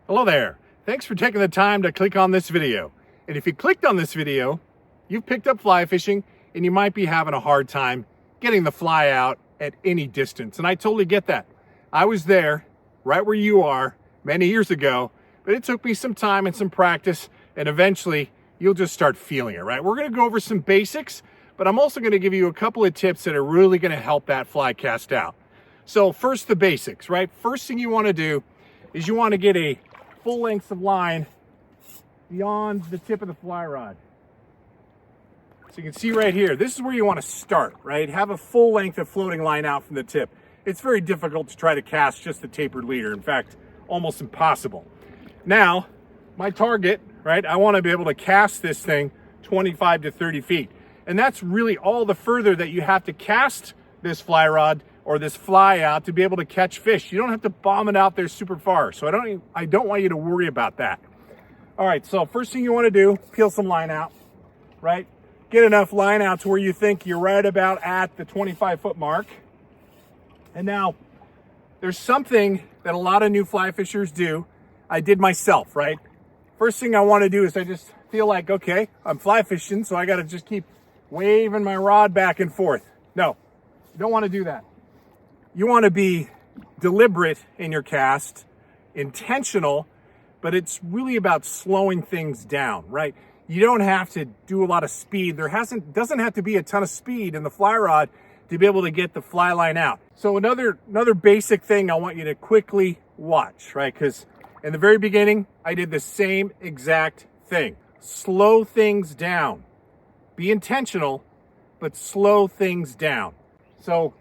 Hello there. Thanks for taking the time to click on this video. And if you clicked on this video, you've picked up fly fishing and you might be having a hard time getting the fly out at any distance. And I totally get that. I was there right where you are many years ago, but it took me some time and some practice, and eventually you'll just start feeling it, right? We're going to go over some basics, but I'm also going to give you a couple of tips that are really going to help that fly cast out. So first, the basics, right? First thing you want to do is you want to get a full length of line beyond the tip of the fly rod. So you can see right here, this is where you want to start, right? Have a full length of floating line out from the tip. It's very difficult to try to cast just the tapered leader. In fact, almost impossible. Now, my target, right? I want to be able to cast this thing 25 to 30 feet. And that's really all the further that you have to cast this fly rod or this fly out to be able to catch fish. You don't have to bomb it out there super far. So I don't want you to worry about that. All right, so first thing you want to do, peel some line out, right? Get enough line out to where you think you're right about at the 25-foot mark. And now, there's something that a lot of new fly fishers do. I did myself, right? First thing I want to do is I just feel like, okay, I'm fly fishing, so I got to just keep waving my rod back and forth. No, you don't want to do that. You want to be deliberate in your cast, intentional, but it's really about slowing things down, right? You don't have to do a lot of speed. There doesn't have to be a ton of speed in the fly rod to be able to get the fly line out. So another basic thing I want you to quickly watch, right? Because in the very beginning, I did the same exact thing. Slow things down. Be intentional, but slow things down. So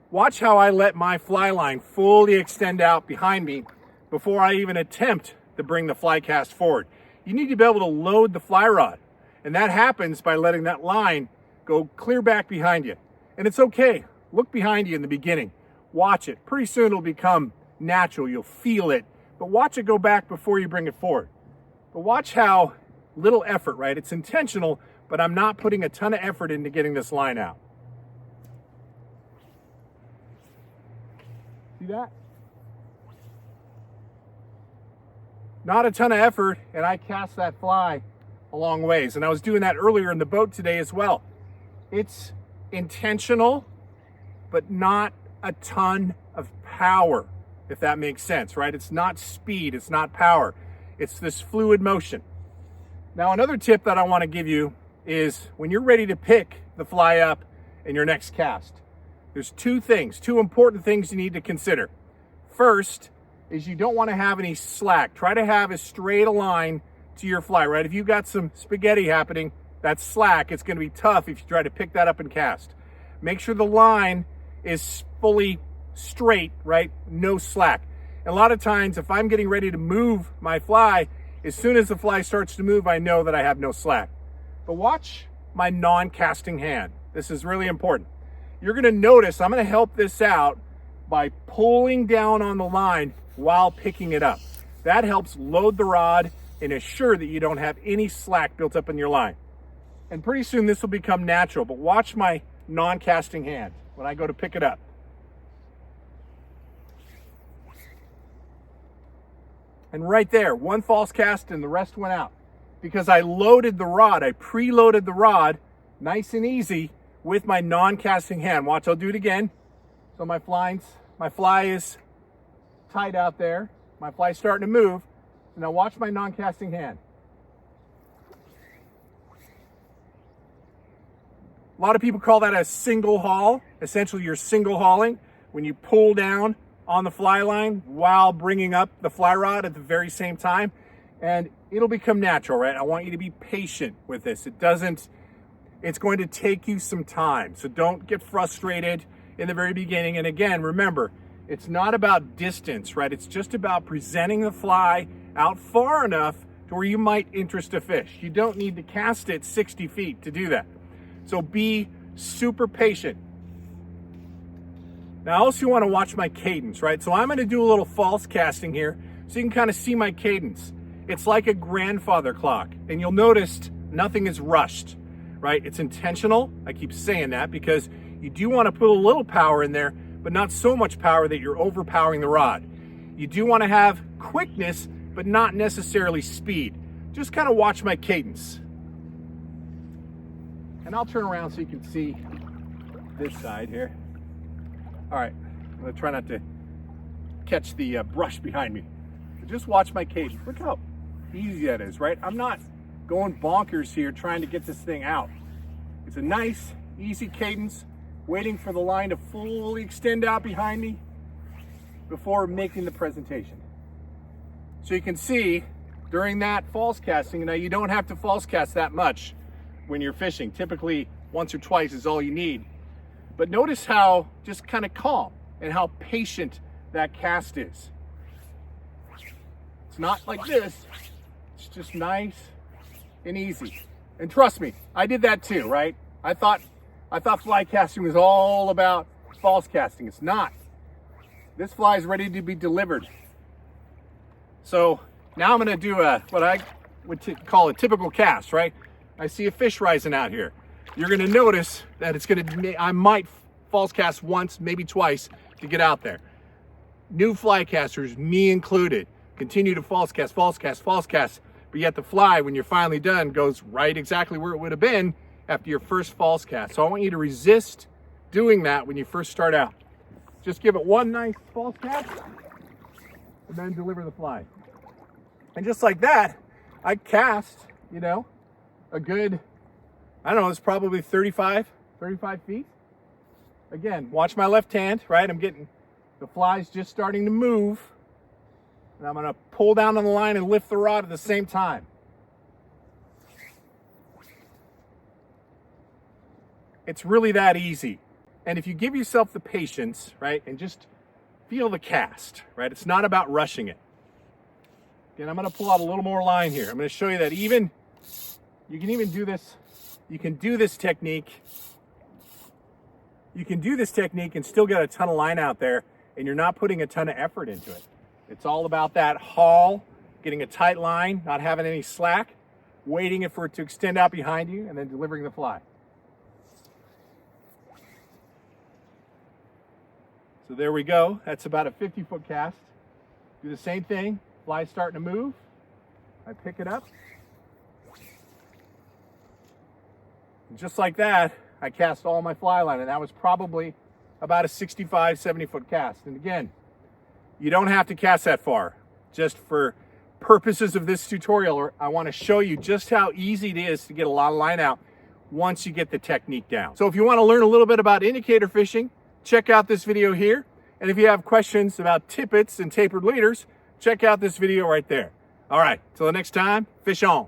watch how I let my fly line fully extend out behind me before I even attempt to bring the fly cast forward. You need to be able to load the fly rod. And that happens by letting that line go clear back behind you. And it's okay. Look behind you in the beginning. Watch it. Pretty soon it'll become natural. You'll feel it. But watch it go back before you bring it forward. But watch how little effort, right? It's intentional, but I'm not putting a ton of effort into getting this line out. See that? Not a ton of effort, and I cast that fly a long ways. And I was doing that earlier in the boat today as well. It's intentional, but not a ton of power, if that makes sense, right? It's not speed, it's not power. It's this fluid motion. Now, another tip that I want to give you is when you're ready to pick the fly up in your next cast, there's two important things you need to consider. First is you don't want to have any slack. Try to have as straight a line to your fly, right? If you've got some spaghetti happening, that's slack. It's going to be tough if you try to pick that up and cast. Make sure the line is fully straight, right? No slack. And a lot of times, if I'm getting ready to move my fly, as soon as the fly starts to move, I know that I have no slack. But watch my non-casting hand. This is really important. You're going to notice I'm going to help this out by pulling down on the line while picking it up. That helps load the rod and assure that you don't have any slack built up in your line. And pretty soon this will become natural, but watch my non-casting hand when I go to pick it up. And right there, one false cast and the rest went out because I loaded the rod. I preloaded the rod nice and easy with my non-casting hand. Watch, I'll do it again. So my fly is tight out there. My fly's starting to move. So now watch my non-casting hand. A lot of people call that a single haul. Essentially, you're single hauling when you pull down on the fly line while bringing up the fly rod at the very same time. And it'll become natural, right? I want you to be patient with this. It's going to take you some time. So don't get frustrated in the very beginning. And again, remember, it's not about distance, right? It's just about presenting the fly out far enough to where you might interest a fish. You don't need to cast it 60 feet to do that. So be super patient. Now, I also want to watch my cadence, right? So I'm going to do a little false casting here so you can kind of see my cadence. It's like a grandfather clock, and you'll notice nothing is rushed, right? It's intentional. I keep saying that because you do want to put a little power in there, but not so much power that you're overpowering the rod. You do want to have quickness, but not necessarily speed. Just kind of watch my cadence. And I'll turn around so you can see this side here. All right, I'm gonna try not to catch the brush behind me. So just watch my cadence. Look how easy that is, right? I'm not going bonkers here trying to get this thing out. It's a nice, easy cadence, waiting for the line to fully extend out behind me before making the presentation. So you can see during that false casting, now you don't have to false cast that much when you're fishing. Typically once or twice is all you need. But notice how just kind of calm and how patient that cast is. It's not like this. It's just nice and easy. And trust me, I did that too, right? I thought fly casting was all about false casting. It's not. This fly is ready to be delivered. So now I'm gonna do what I would call a typical cast, right? I see a fish rising out here. You're gonna notice that I might false cast once, maybe twice to get out there. New fly casters, me included, continue to false cast, but yet the fly, when you're finally done, goes right exactly where it would have been after your first false cast. So I want you to resist doing that when you first start out. Just give it one nice false cast and then deliver the fly. And just like that, I cast, a good, I don't know, it's probably 35 feet. Again, watch my left hand, right? I'm getting, the fly's just starting to move. And I'm gonna pull down on the line and lift the rod at the same time. It's really that easy. And if you give yourself the patience, right, and just feel the cast, right? It's not about rushing it. Again, I'm gonna pull out a little more line here. I'm gonna show you that you can even do this. You can do this technique. You can do this technique and still get a ton of line out there, and you're not putting a ton of effort into it. It's all about that haul, getting a tight line, not having any slack, waiting for it to extend out behind you, and then delivering the fly. So there we go. That's about a 50-foot cast. Do the same thing. Fly's starting to move. I pick it up. And just like that, I cast all my fly line, and that was probably about a 65, 70-foot cast. And again, you don't have to cast that far. Just for purposes of this tutorial, I want to show you just how easy it is to get a lot of line out once you get the technique down. So if you want to learn a little bit about indicator fishing, check out this video here. And if you have questions about tippets and tapered leaders, check out this video right there. All right, till the next time, fish on.